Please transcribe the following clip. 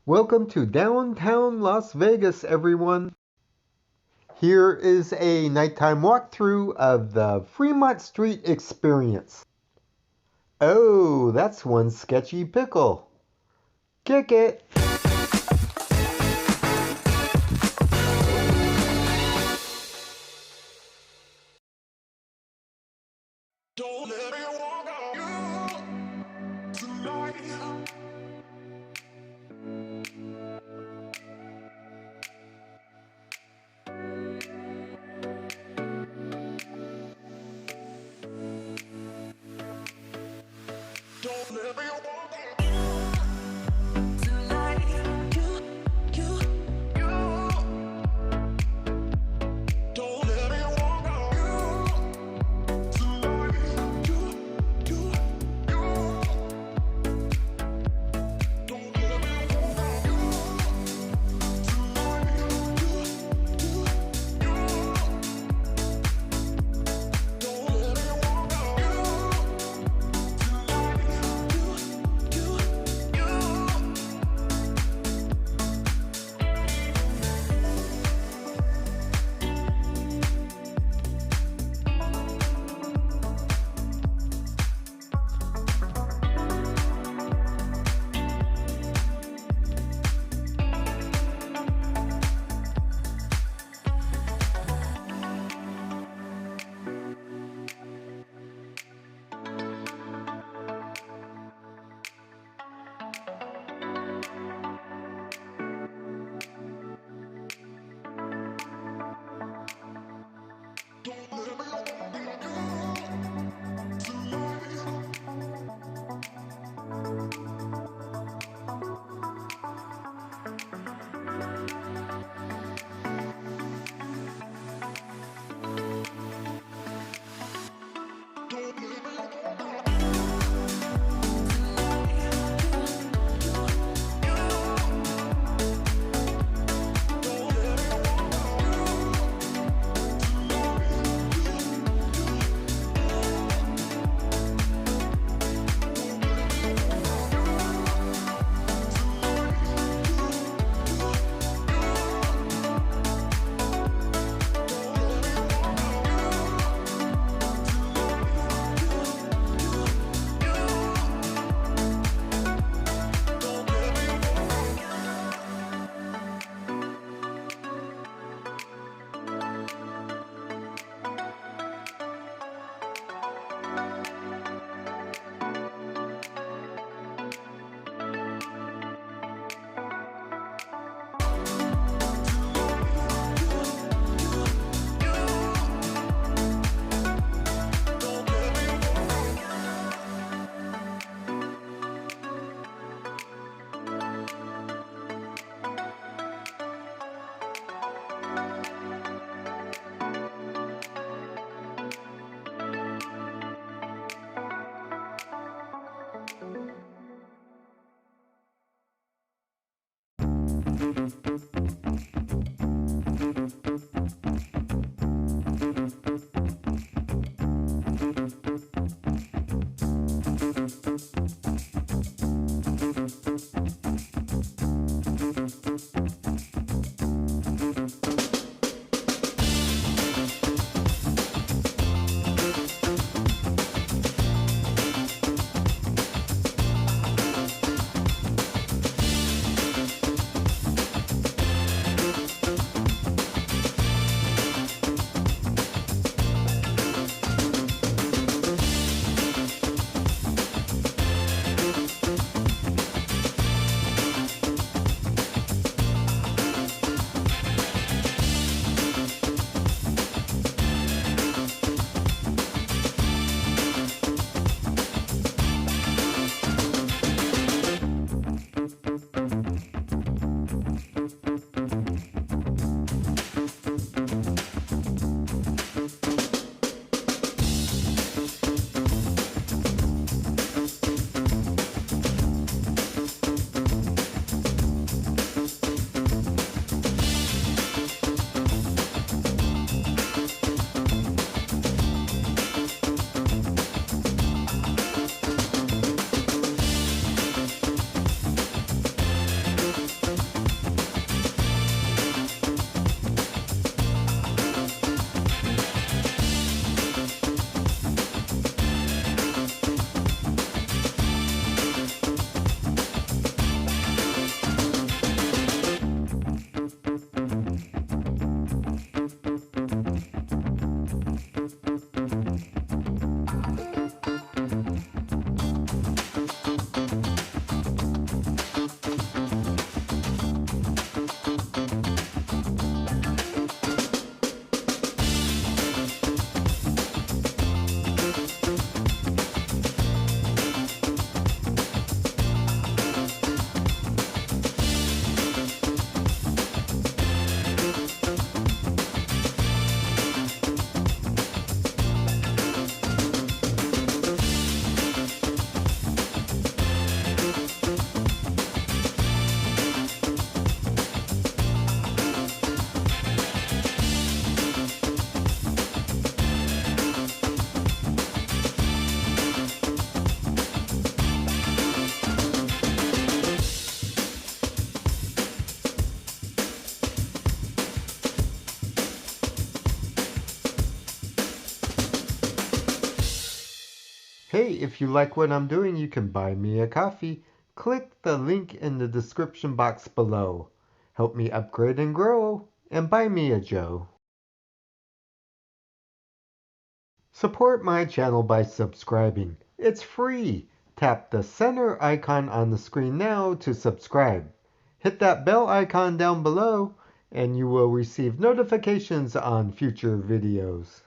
Welcome to downtown Las Vegas, everyone. Here is a nighttime walkthrough of the Fremont Street Experience. Oh, that's one sketchy pickle. Kick it! Don't let me walk on you tonight. Don't let me walk on you tonight. You. Don't let me walk on you tonight. You. Don't let me walk on you tonight. Don't let me walk on you. Hey, if you like what I'm doing, you can buy me a coffee. Click the link in the description box below. Help me upgrade and grow, and buy me a Joe. Support my channel by subscribing. It's free. Tap the center icon on the screen now to subscribe. Hit that bell icon down below, and you will receive notifications on future videos.